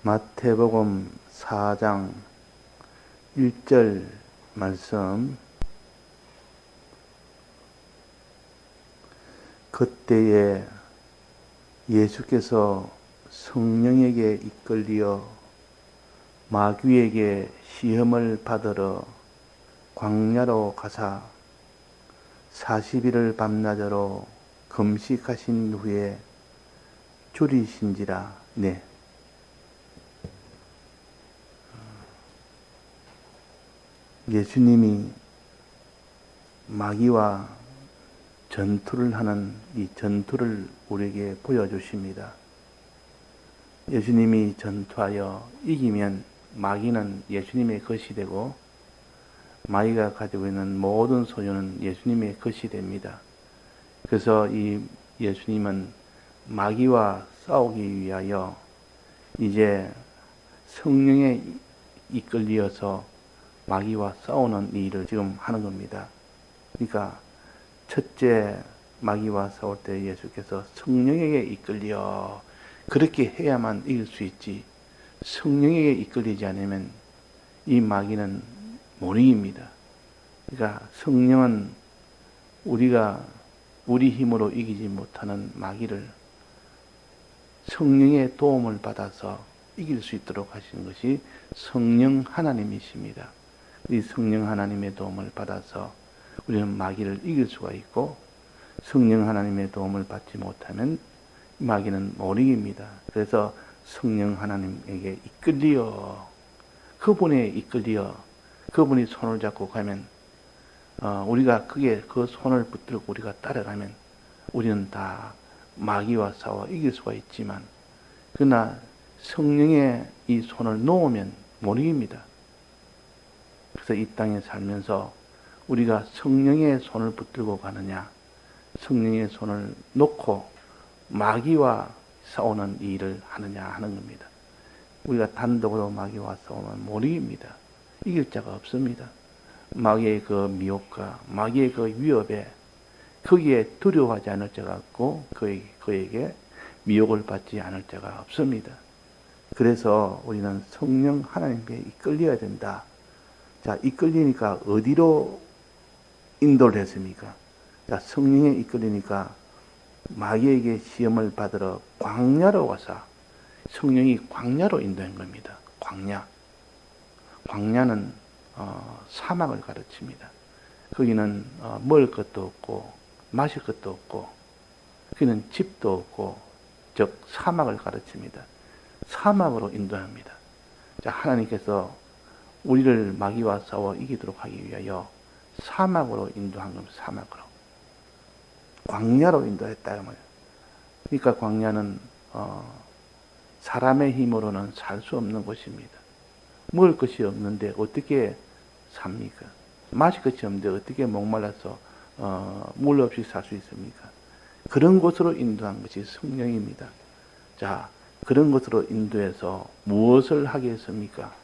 마태복음 4장 1절 말씀. 그때에 예수께서 성령에게 이끌리어 마귀에게 시험을 받으러 광야로 가사 40일을 밤낮으로 금식하신 후에 줄이신지라. 네. 예수님이 마귀와 전투를 하는 이 전투를 우리에게 보여주십니다. 예수님이 전투하여 이기면 마귀는 예수님의 것이 되고 마귀가 가지고 있는 모든 소유는 예수님의 것이 됩니다. 그래서 이 예수님은 마귀와 싸우기 위하여 이제 성령에 이끌려서 마귀와 싸우는 일을 지금 하는 겁니다. 그러니까 첫째, 마귀와 싸울 때 예수께서 성령에게 이끌려 그렇게 해야만 이길 수 있지, 성령에게 이끌리지 않으면 이 마귀는 못 이깁니다. 그러니까 성령은 우리가 우리 힘으로 이기지 못하는 마귀를 성령의 도움을 받아서 이길 수 있도록 하시는 것이 성령 하나님이십니다. 이 성령 하나님의 도움을 받아서 우리는 마귀를 이길 수가 있고, 성령 하나님의 도움을 받지 못하면 마귀는 못 이깁니다. 그래서 성령 하나님에게 이끌리어, 그분에 이끌리어 그분이 손을 잡고 가면, 우리가 그 손을 붙들고 우리가 따라가면 우리는 다 마귀와 싸워 이길 수가 있지만, 그러나 성령의 이 손을 놓으면 못 이깁니다. 그래서 이 땅에 살면서 우리가 성령의 손을 붙들고 가느냐, 성령의 손을 놓고 마귀와 싸우는 일을 하느냐 하는 겁니다. 우리가 단독으로 마귀와 싸우면 못 이깁니다. 이길 자가 없습니다. 마귀의 그 미혹과 마귀의 그 위협에, 거기에 두려워하지 않을 자가 없고 그에게 미혹을 받지 않을 자가 없습니다. 그래서 우리는 성령 하나님께 이끌려야 된다. 자, 이끌리니까 어디로 인도를 했습니까? 자, 성령에 이끌리니까 마귀에게 시험을 받으러 광야로 와서, 성령이 광야로 인도한 겁니다. 광야는 사막을 가르칩니다. 거기는 먹을 것도 없고 마실 것도 없고, 거기는 집도 없고, 즉 사막을 가르칩니다. 사막으로 인도합니다. 자, 하나님께서 우리를 마귀와 싸워 이기도록 하기 위하여 사막으로 인도한 겁니다. 사막으로. 광야로 인도했다. 그러니까 광야는 사람의 힘으로는 살 수 없는 곳입니다. 먹을 것이 없는데 어떻게 삽니까? 마실 것이 없는데 어떻게 목말라서 물 없이 살 수 있습니까? 그런 곳으로 인도한 것이 성령입니다. 자, 그런 곳으로 인도해서 무엇을 하겠습니까?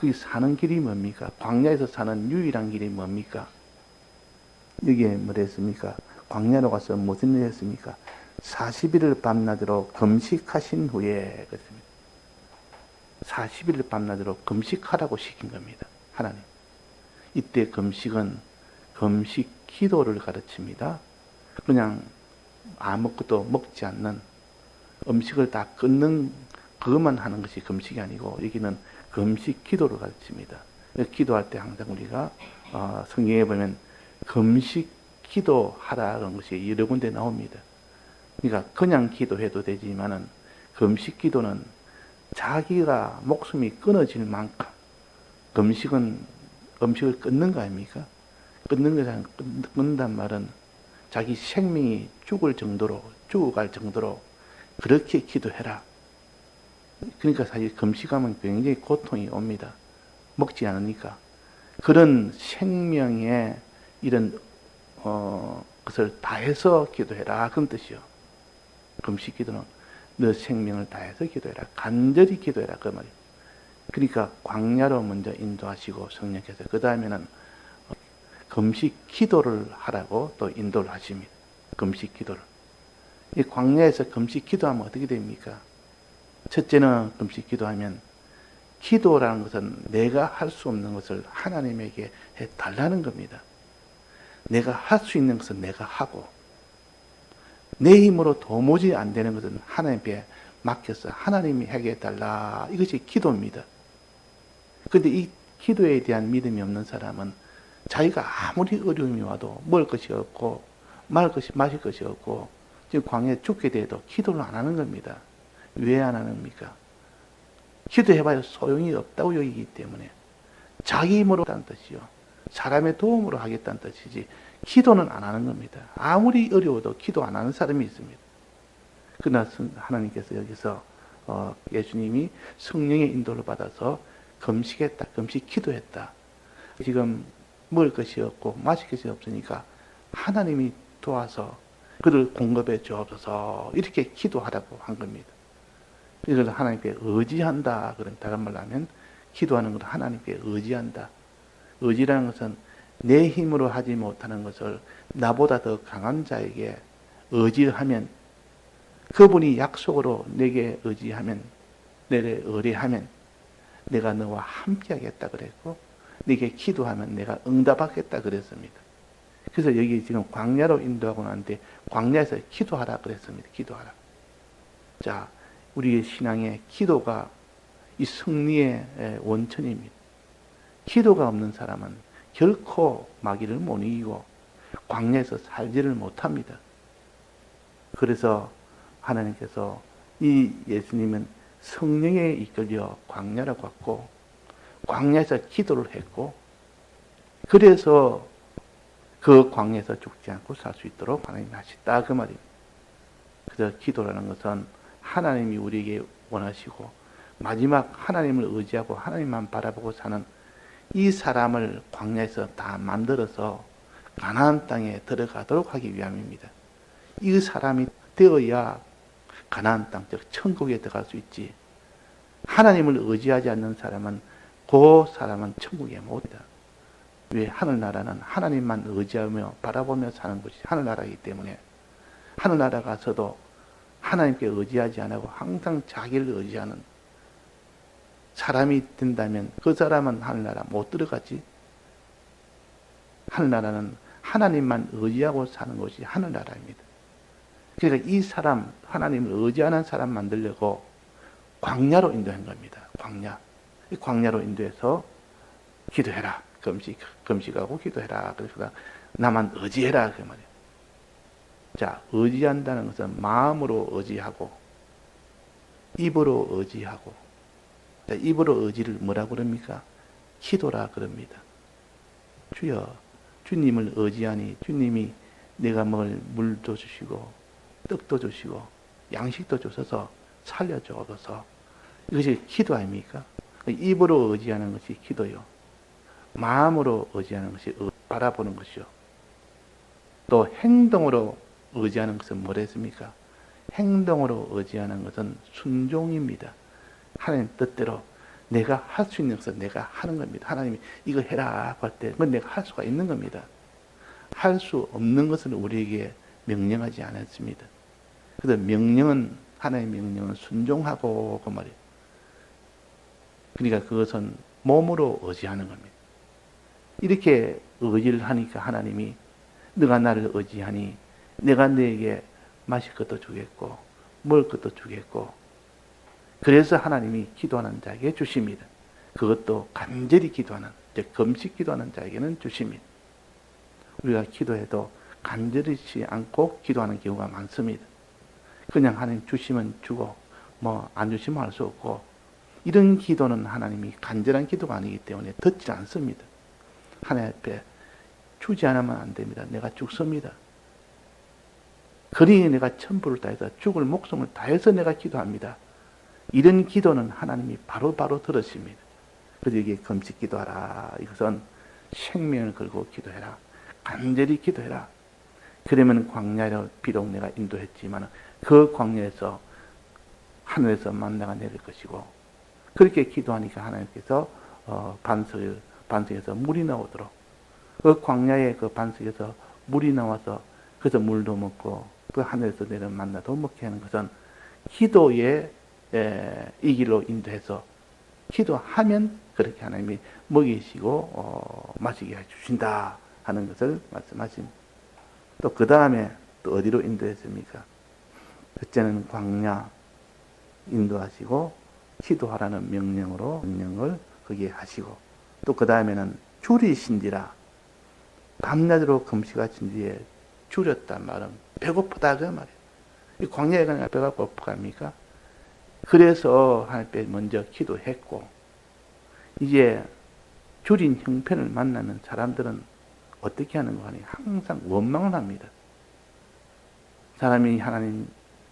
거기 사는 길이 뭡니까? 광야에서 사는 유일한 길이 뭡니까? 여기에 뭐랬습니까? 광야로 가서 무슨 일을 했습니까? 40일을 밤낮으로 금식하신 후에, 그렇습니다. 40일을 밤낮으로 금식하라고 시킨 겁니다. 하나님. 이때 금식은 금식 기도를 가르칩니다. 그냥 아무것도 먹지 않는, 음식을 다 끊는 그것만 하는 것이 금식이 아니고, 여기는 금식 기도를 가르칩니다. 기도할 때 항상 우리가 성경에 보면 금식 기도하라는 것이 여러 군데 나옵니다. 그러니까 그냥 기도해도 되지만은 금식 기도는 자기가 목숨이 끊어질 만큼, 금식은 음식을 끊는 거 아닙니까? 끊는단 말은 자기 생명이 죽어갈 정도로 그렇게 기도해라. 그러니까 사실 금식하면 굉장히 고통이 옵니다. 먹지 않으니까. 그런 생명의 이런 것을 다해서 기도해라, 그런 뜻이요. 금식 기도는 너 생명을 다해서 기도해라, 간절히 기도해라, 그 말이에요. 그러니까 광야로 먼저 인도하시고 성령께서 그 다음에는 금식 기도를 하라고 또 인도를 하십니다. 금식 기도를. 이 광야에서 금식 기도하면 어떻게 됩니까? 첫째는 금식 기도하면 기도라는 것은 내가 할 수 없는 것을 하나님에게 해 달라는 겁니다. 내가 할 수 있는 것은 내가 하고 내 힘으로 도무지 안 되는 것은 하나님께 맡겨서 하나님이 하게 해달라. 이것이 기도입니다. 그런데 이 기도에 대한 믿음이 없는 사람은 자기가 아무리 어려움이 와도 먹을 것이 없고 마실 것이 없고 지금 광야에 죽게 돼도 기도를 안 하는 겁니다. 왜 안 합니까? 기도해봐야 소용이 없다고 여기기 때문에 자기 힘으로 하는 뜻이요. 사람의 도움으로 하겠다는 뜻이지 기도는 안 하는 겁니다. 아무리 어려워도 기도 안 하는 사람이 있습니다. 그러나 하나님께서 여기서 예수님이 성령의 인도를 받아서 금식했다. 금식 기도했다. 지금 먹을 것이 없고 마실 것이 없으니까 하나님이 도와서 그를 공급해 주옵소서 이렇게 기도하라고 한 겁니다. 이걸 하나님께 의지한다. 그런 다른 말로 하면 기도하는 것은 하나님께 의지한다. 의지라는 것은 내 힘으로 하지 못하는 것을 나보다 더 강한 자에게 의지하면 그분이 약속으로 내게 의지하면 내게 의뢰하면 내가 너와 함께 하겠다 그랬고 내게 기도하면 내가 응답하겠다 그랬습니다. 그래서 여기 지금 광야로 인도하고 나는데 광야에서 기도하라 그랬습니다. 기도하라. 자, 우리의 신앙의 기도가 이 승리의 원천입니다. 기도가 없는 사람은 결코 마귀를 못 이기고 광야에서 살지를 못합니다. 그래서 하나님께서 이 예수님은 성령에 이끌려 광야로 갔고 광야에서 기도를 했고 그래서 그 광야에서 죽지 않고 살 수 있도록 하나님이 하셨다 그 말입니다. 그래서 기도라는 것은 하나님이 우리에게 원하시고 마지막 하나님을 의지하고 하나님만 바라보고 사는 이 사람을 광야에서 다 만들어서 가나안 땅에 들어가도록 하기 위함입니다. 이 사람이 되어야 가나안 땅, 즉 천국에 들어갈 수 있지. 하나님을 의지하지 않는 사람은 그 사람은 천국에 못 가. 왜? 하늘나라는 하나님만 의지하며 바라보며 사는 것이 하늘나라이기 때문에 하늘나라 가서도 하나님께 의지하지 않고 항상 자기를 의지하는 사람이 된다면 그 사람은 하늘나라 못 들어가지. 하늘나라는 하나님만 의지하고 사는 것이 하늘나라입니다. 그러니까 이 사람, 하나님을 의지하는 사람 만들려고 광야로 인도한 겁니다. 광야. 이 광야로 인도해서 기도해라. 금식하고 기도해라. 그래서 나만 의지해라. 그 말이에요. 자, 의지한다는 것은 마음으로 의지하고, 입으로 의지하고, 자, 입으로 의지를 뭐라 그럽니까? 기도라 그럽니다. 주여, 주님을 의지하니 주님이 내가 먹을 물도 주시고, 떡도 주시고, 양식도 주셔서 살려주옵소서. 이것이 기도 아닙니까? 입으로 의지하는 것이 기도요. 마음으로 의지하는 것이 바라보는 것이요. 또 행동으로 의지하는 것은 뭐랬습니까? 행동으로 의지하는 것은 순종입니다. 하나님 뜻대로 내가 할 수 있는 것은 내가 하는 겁니다. 하나님이 이거 해라 할 때 그건 내가 할 수가 있는 겁니다. 할 수 없는 것은 우리에게 명령하지 않았습니다. 그래서 명령은 하나님의 명령은 순종하고 그 말이에요. 그러니까 그것은 몸으로 의지하는 겁니다. 이렇게 의지를 하니까 하나님이 너가 나를 의지하니 내가 너에게 마실 것도 주겠고 먹을 것도 주겠고 그래서 하나님이 기도하는 자에게 주십니다. 그것도 간절히 기도하는, 즉 금식 기도하는 자에게는 주십니다. 우리가 기도해도 간절히 않고 기도하는 경우가 많습니다. 그냥 하나님 주시면 주고 뭐 안 주시면 할 수 없고 이런 기도는 하나님이 간절한 기도가 아니기 때문에 듣지 않습니다. 하나님 앞에 주지 않으면 안 됩니다. 내가 죽습니다. 그러니 내가 천부를 다해서 죽을 목숨을 다해서 내가 기도합니다. 이런 기도는 하나님이 바로 들으십니다. 그래서 이게 금식 기도하라. 이것은 생명을 걸고 기도해라. 간절히 기도해라. 그러면 광야로 비록 내가 인도했지만 그 광야에서 하늘에서 만나가 내릴 것이고 그렇게 기도하니까 하나님께서 반석에서 물이 나오도록 그 광야의 그 반석에서 물이 나와서 그래서 물도 먹고 그 하늘에서 내린 만나도 먹게 하는 것은 기도의 이 길로 인도해서 기도하면 그렇게 하나님이 먹이시고 마시게 해주신다 하는 것을 말씀하십니다. 또 그 다음에 또 어디로 인도했습니까? 첫째는 광야 인도하시고 기도하라는 명령을 거기에 하시고, 또 그 다음에는 줄이신지라, 밤낮으로 금식하신 뒤에 줄였단 말은 배고프다 그 말이에요. 이 광야에 가면 배가 고프갑니까? 그래서 하나님께 먼저 기도했고, 이제 줄인 형편을 만나면 사람들은 어떻게 하는 거 아니에요? 항상 원망을 합니다. 사람이 하나님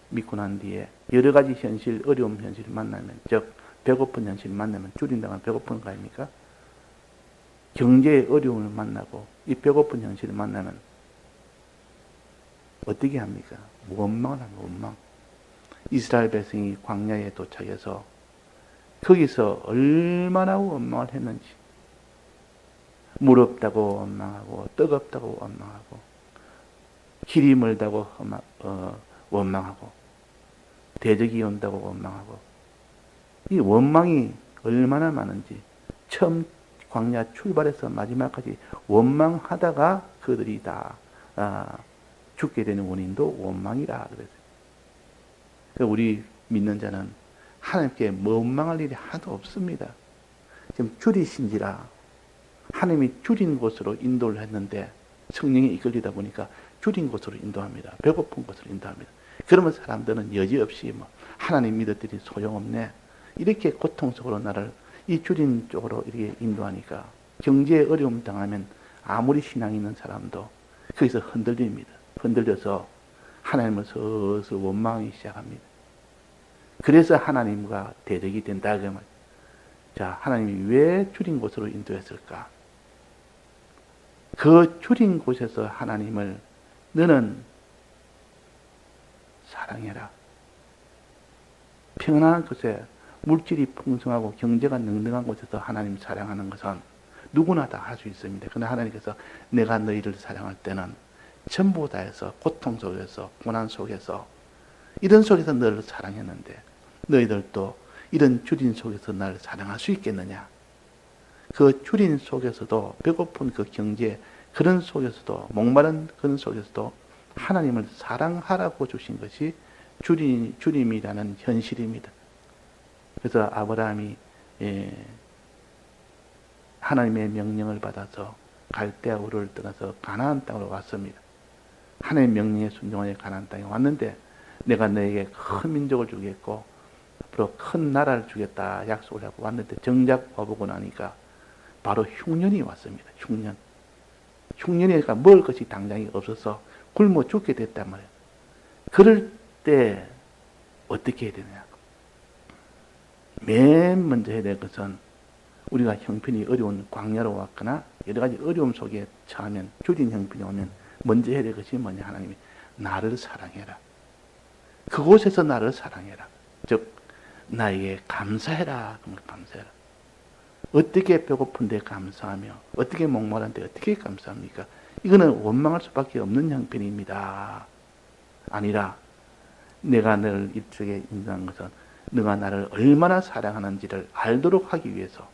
믿고 난 뒤에 여러 가지 현실, 어려움 현실을 만나면, 즉 배고픈 현실을 만나면 줄인다면 배고픈 거 아닙니까? 경제의 어려움을 만나고 이 배고픈 현실을 만나면 어떻게 합니까? 원망을 합니다. 원망. 이스라엘 백성이 광야에 도착해서 거기서 얼마나 원망을 했는지, 물 없다고 원망하고, 떡 없다고 원망하고, 길이 멀다고 원망하고, 대적이 온다고 원망하고, 이 원망이 얼마나 많은지, 처음 광야 출발해서 마지막까지 원망하다가 그들이 다 죽게 되는 원인도 원망이라 그랬어요. 우리 믿는 자는 하나님께 원망할 일이 하나도 없습니다. 지금 줄이신지라, 하나님이 줄인 곳으로 인도를 했는데 성령이 이끌리다 보니까 줄인 곳으로 인도합니다. 배고픈 곳으로 인도합니다. 그러면 사람들은 여지없이 하나님 믿었더니 소용없네, 이렇게 고통 속으로 나를 이 줄인 쪽으로 이렇게 인도하니까 경제에 어려움 당하면 아무리 신앙 있는 사람도 거기서 흔들립니다. 흔들려서 하나님을 서서 원망하기 시작합니다. 그래서 하나님과 대적이 된다 그 말. 자, 하나님이 왜 줄인 곳으로 인도했을까? 그 줄인 곳에서 하나님을 너는 사랑해라. 평안한 곳에, 물질이 풍성하고 경제가 능능한 곳에서 하나님 사랑하는 것은 누구나 다 할 수 있습니다. 그러나 하나님께서 내가 너희를 사랑할 때는 전부 다해서 고통 속에서, 고난 속에서, 이런 속에서 너를 사랑했는데 너희들도 이런 줄인 속에서 나를 사랑할 수 있겠느냐? 그 줄인 속에서도, 배고픈 그 경제 그런 속에서도, 목마른 그런 속에서도 하나님을 사랑하라고 주신 것이 줄임이라는 현실입니다. 그래서 아브라함이 하나님의 명령을 받아서 갈대아 우르를 떠나서 가나안 땅으로 왔습니다. 하나님의 명령에 순종하여 가나안 땅에 왔는데, 내가 너에게 큰 민족을 주겠고 앞으로 큰 나라를 주겠다 약속을 하고 왔는데, 정작 와보고 나니까 바로 흉년이 왔습니다. 흉년이니까 먹을 것이 당장이 없어서 굶어 죽게 됐단 말이에요. 그럴 때 어떻게 해야 되느냐? 맨 먼저 해야 될 것은, 우리가 형편이 어려운 광야로 왔거나 여러 가지 어려움 속에 처하면, 줄인 형편이 오면 먼저 해야 될 것이 뭐냐? 하나님이 나를 사랑해라. 그곳에서 나를 사랑해라. 즉 나에게 감사해라. 그러면 감사해라. 어떻게 배고픈데 감사하며, 어떻게 목마른데 어떻게 감사합니까? 이거는 원망할 수밖에 없는 형편입니다. 아니라 내가 너를 이쪽에 인도한 것은 너가 나를 얼마나 사랑하는지를 알도록 하기 위해서,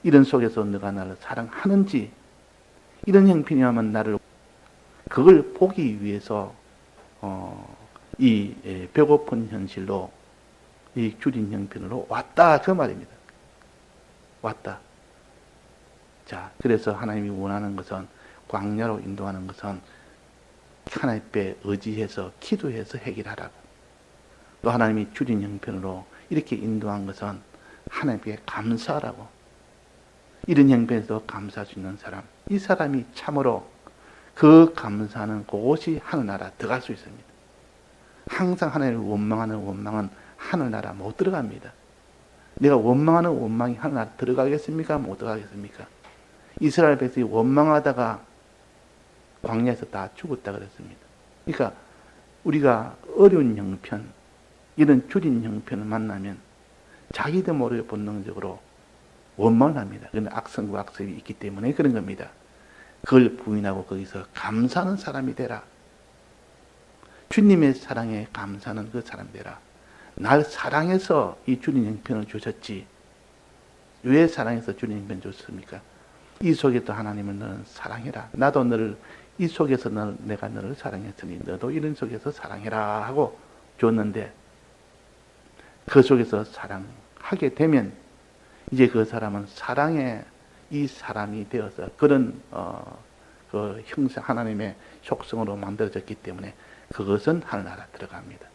이런 속에서 너가 나를 사랑하는지, 이런 형편이라면 나를, 그걸 보기 위해서 이 배고픈 현실로, 이 줄인 형편으로 왔다 그 말입니다. 왔다. 자, 그래서 하나님이 원하는 것은, 광야로 인도하는 것은 하나님께 의지해서 기도해서 해결하라고. 또 하나님이 줄인 형편으로 이렇게 인도한 것은 하나님께 감사하라고. 이런 형편에서 감사할 수 있는 사람, 이 사람이 참으로 그 감사하는 그곳이 하늘나라 들어갈 수 있습니다. 항상 하나님을 원망하는 원망은 하늘나라 못 들어갑니다. 내가 원망하는 원망이 하늘나라 들어가겠습니까? 못 들어가겠습니까? 이스라엘 백성이 원망하다가 광야에서 다 죽었다 그랬습니다. 그러니까 우리가 어려운 형편, 이런 줄인 형편을 만나면 자기도 모르게 본능적으로 원망을 합니다. 그건 악성과 악습이 있기 때문에 그런 겁니다. 그걸 부인하고 거기서 감사하는 사람이 되라. 주님의 사랑에 감사하는 그 사람이 되라. 날 사랑해서 이 주님 형편을 주셨지. 왜 사랑해서 주님 형편을 줬습니까? 이 속에도 하나님은 너는 사랑해라. 나도 너를 이 속에서 내가 너를 사랑했으니 너도 이런 속에서 사랑해라 하고 줬는데, 그 속에서 사랑하게 되면 이제 그 사람은 사랑의 이 사람이 되어서 그런 그 형상 하나님의 속성으로 만들어졌기 때문에 그것은 하늘나라 들어갑니다.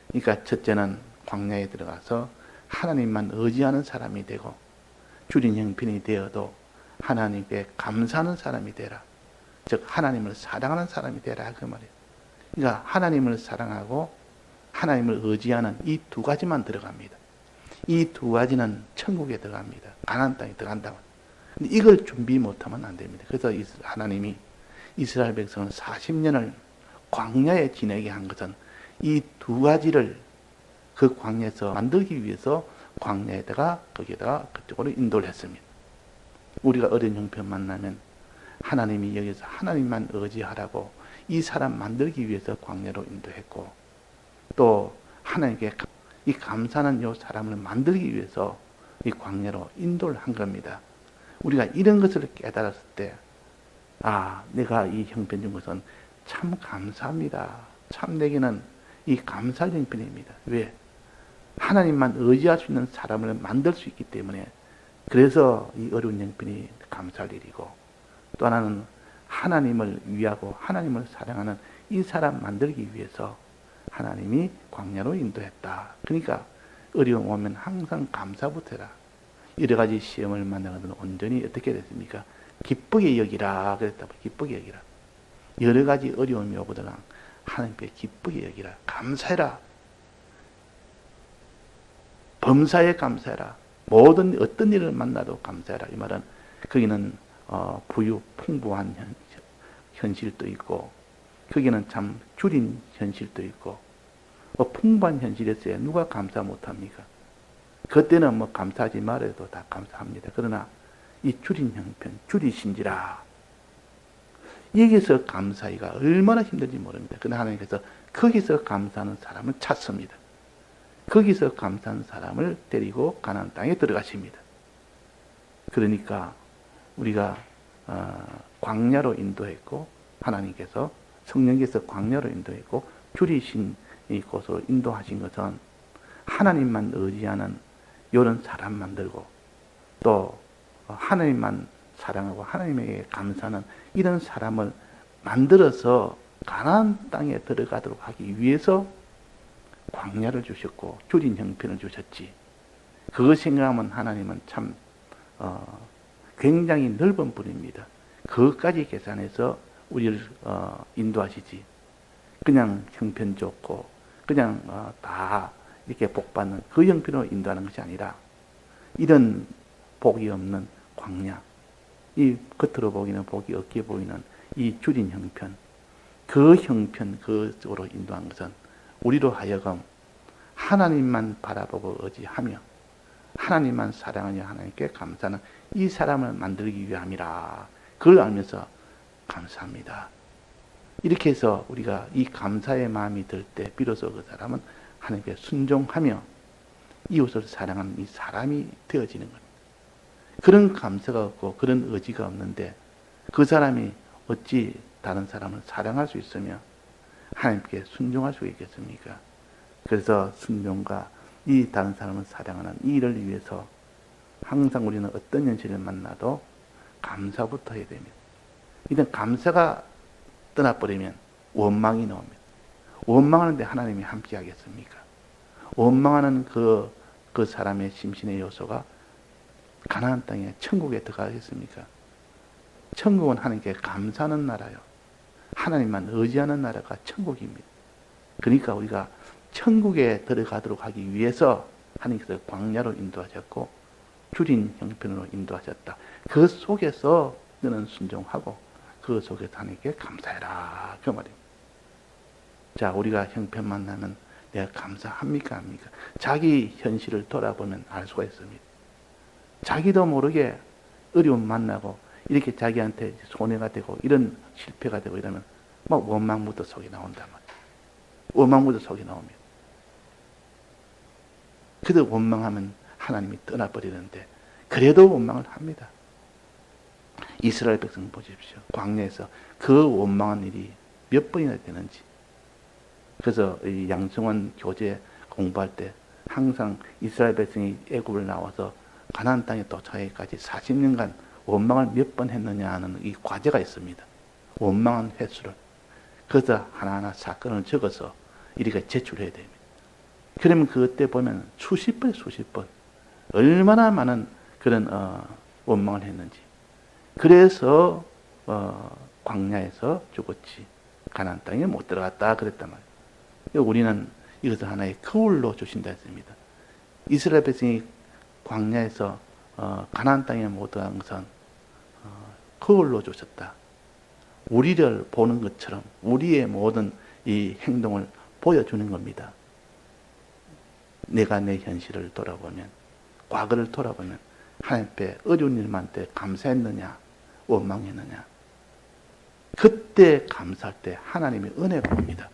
그러니까 첫째는 광야에 들어가서 하나님만 의지하는 사람이 되고, 주린 형편이 되어도 하나님께 감사하는 사람이 되라. 즉 하나님을 사랑하는 사람이 되라 그 말이에요. 그러니까 하나님을 사랑하고 하나님을 의지하는 이 두 가지만 들어갑니다. 이 두 가지는 천국에 들어갑니다. 가나안 땅에 들어간다면. 근데 이걸 준비 못하면 안 됩니다. 그래서 하나님이 이스라엘 백성을 40년을 광야에 지내게 한 것은 이 두 가지를 그 광야에서 만들기 위해서 광야에다가 거기에다가 그쪽으로 인도를 했습니다. 우리가 어려운 형편 만나면 하나님이 여기서 하나님만 의지하라고 이 사람 만들기 위해서 광야로 인도했고, 또 하나님께 이 감사하는 이 사람을 만들기 위해서 이 광야로 인도를 한 겁니다. 우리가 이런 것을 깨달았을 때, 아, 내가 이 형편 준 것은 참 감사합니다. 참 내게는 이 감사할 형편입니다. 왜? 하나님만 의지할 수 있는 사람을 만들 수 있기 때문에, 그래서 이 어려운 형편이 감사할 일이고, 또 하나는 하나님을 위하고 하나님을 사랑하는 이 사람 만들기 위해서 하나님이 광야로 인도했다. 그러니까 어려움 오면 항상 감사부터 해라. 여러 가지 시험을 만나거든 온전히 어떻게 됐습니까? 기쁘게 여기라. 그랬다. 기쁘게 여기라. 여러 가지 어려움이 오거든 하나님께 기쁘게 여기라. 감사해라. 범사에 감사해라. 모든 어떤 일을 만나도 감사해라. 이 말은 거기는 부유 풍부한 현실도 있고, 거기는 참 줄인 현실도 있고, 풍부한 현실에서 누가 감사 못합니까? 그때는 뭐 감사하지 말아도 다 감사합니다. 그러나 이 줄인 형편, 줄이신지라. 여기서 감사하기가 얼마나 힘든지 모릅니다. 그러나 하나님께서 거기서 감사하는 사람을 찾습니다. 거기서 감사하는 사람을 데리고 가나안 땅에 들어가십니다. 그러니까 우리가 광야로 인도했고, 하나님께서 성령께서 광야로 인도했고 줄이신 이곳으로 인도하신 것은 하나님만 의지하는 이런 사람 만들고, 또 하나님만 사랑하고 하나님에게 감사하는 이런 사람을 만들어서 가나안 땅에 들어가도록 하기 위해서 광야를 주셨고 줄인 형편을 주셨지. 그거 생각하면 하나님은 참 굉장히 넓은 분입니다. 그것까지 계산해서 우리를 인도하시지. 그냥 형편 좋고 그냥 다 이렇게 복 받는 그 형편으로 인도하는 것이 아니라, 이런 복이 없는 광야, 이 겉으로 보기는 복이 없게 보이는 이 줄인 형편, 그 형편 그쪽으로 인도한 것은 우리로 하여금 하나님만 바라보고 의지하며 하나님만 사랑하며 하나님께 감사하는 이 사람을 만들기 위함이라. 그걸 알면서 감사합니다. 이렇게 해서 우리가 이 감사의 마음이 들 때 비로소 그 사람은 하나님께 순종하며 이웃을 사랑하는 이 사람이 되어지는 겁니다. 그런 감사가 없고 그런 의지가 없는데 그 사람이 어찌 다른 사람을 사랑할 수 있으며 하나님께 순종할 수 있겠습니까? 그래서 순종과 이 다른 사람을 사랑하는 이 일을 위해서 항상 우리는 어떤 현실을 만나도 감사부터 해야 됩니다. 이런 감사가 떠나버리면 원망이 나옵니다. 원망하는데 하나님이 함께 하겠습니까? 원망하는 그 사람의 심신의 요소가 가나안 땅에 천국에 들어가겠습니까? 천국은 하나님께 감사하는 나라요. 하나님만 의지하는 나라가 천국입니다. 그러니까 우리가 천국에 들어가도록 하기 위해서 하나님께서 광야로 인도하셨고 줄인 형편으로 인도하셨다. 그 속에서 너는 순종하고 그 속에서 하나님께 감사해라. 그 말입니다. 자, 우리가 형편 만나면 내가 감사합니까? 합니까? 자기 현실을 돌아보면 알 수가 있습니다. 자기도 모르게 어려움 만나고 이렇게 자기한테 손해가 되고 이런 실패가 되고 이러면 막 원망부터 속이 나온단 말이에요. 원망부터 속이 나옵니다. 그래도 원망하면 하나님이 떠나버리는데 그래도 원망을 합니다. 이스라엘 백성 보십시오. 광야에서 그 원망한 일이 몇 번이나 되는지. 그래서 이 양성원 교재 공부할 때 항상 이스라엘 백성이 애굽을 나와서 가나안 땅에 도착하기까지 40년간 원망을 몇 번 했느냐 하는 이 과제가 있습니다. 원망한 횟수를. 그래서 하나하나 사건을 적어서 이렇게 제출해야 됩니다. 그러면 그때 보면 수십 번 얼마나 많은 그런 원망을 했는지. 그래서 광야에서 죽었지 가나안 땅에 못 들어갔다 그랬단 말이에요. 우리는 이것을 하나의 거울로 주신다 했습니다. 이스라엘 백성이 광야에서 가나안 땅에 못 들어간 것은 거울로 주셨다. 우리를 보는 것처럼 우리의 모든 이 행동을 보여주는 겁니다. 내가 내 현실을 돌아보면, 과거를 돌아보면 하나님 앞에 어려운 일만 때 감사했느냐, 원망했느냐. 그때 감사할 때 하나님의 은혜가 옵니다.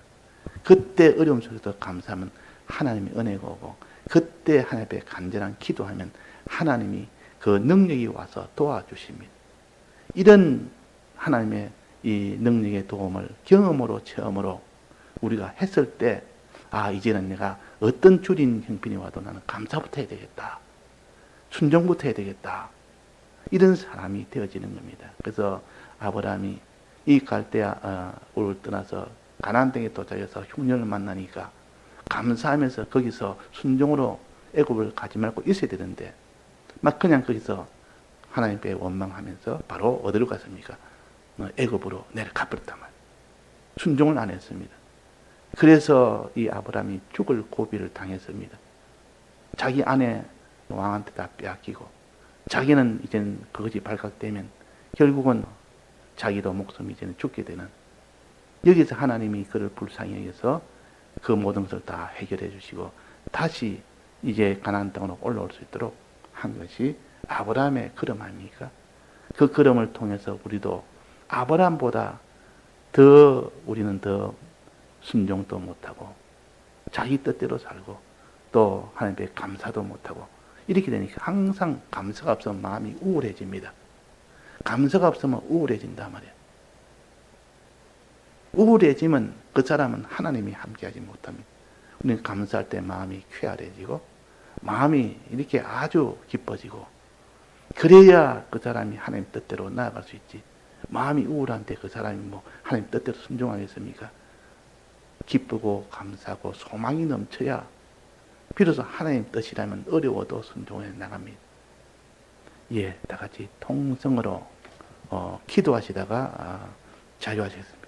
그때 어려움 속에서 감사하면 하나님의 은혜가 오고, 그때 하나님 앞에 간절한 기도하면 하나님이 그 능력이 와서 도와주십니다. 이런 하나님의 이 능력의 도움을 경험으로, 체험으로 우리가 했을 때, 이제는 내가 어떤 줄인 형편이 와도 나는 감사부터 해야 되겠다. 순종부터 해야 되겠다. 이런 사람이 되어지는 겁니다. 그래서 아브라함이 이 갈대아 우를 떠나서 가나안 땅에 도착해서 흉년을 만나니까 감사하면서 거기서 순종으로 애굽을 가지 말고 있어야 되는데 막 그냥 거기서 하나님 앞에 원망하면서 바로 어디로 갔습니까? 애굽으로 내려가 버렸단 말이에요. 순종을 안 했습니다. 그래서 이 아브라함이 죽을 고비를 당했습니다. 자기 아내 왕한테 다 빼앗기고 자기는 이제는 그것이 발각되면 결국은 자기도 목숨이 이제는 죽게 되는, 여기서 하나님이 그를 불쌍히 여겨서 그 모든 것을 다 해결해 주시고 다시 이제 가나안 땅으로 올라올 수 있도록 한 것이 아브라함의 걸음 아닙니까? 그 걸음을 통해서 우리도 아브라함보다 우리는 더 순종도 못하고 자기 뜻대로 살고 또 하나님께 감사도 못하고 이렇게 되니까 항상 감사가 없으면 마음이 우울해집니다. 감사가 없으면 우울해진단 말이에요. 우울해지면 그 사람은 하나님이 함께하지 못합니다. 우리는 감사할 때 마음이 쾌활해지고 마음이 이렇게 아주 기뻐지고 그래야 그 사람이 하나님 뜻대로 나아갈 수 있지. 마음이 우울한데 그 사람이 하나님 뜻대로 순종하겠습니까? 기쁘고 감사하고 소망이 넘쳐야 비로소 하나님 뜻이라면 어려워도 순종해 나갑니다. 다 같이 통성으로 기도하시다가 자유하시겠습니다.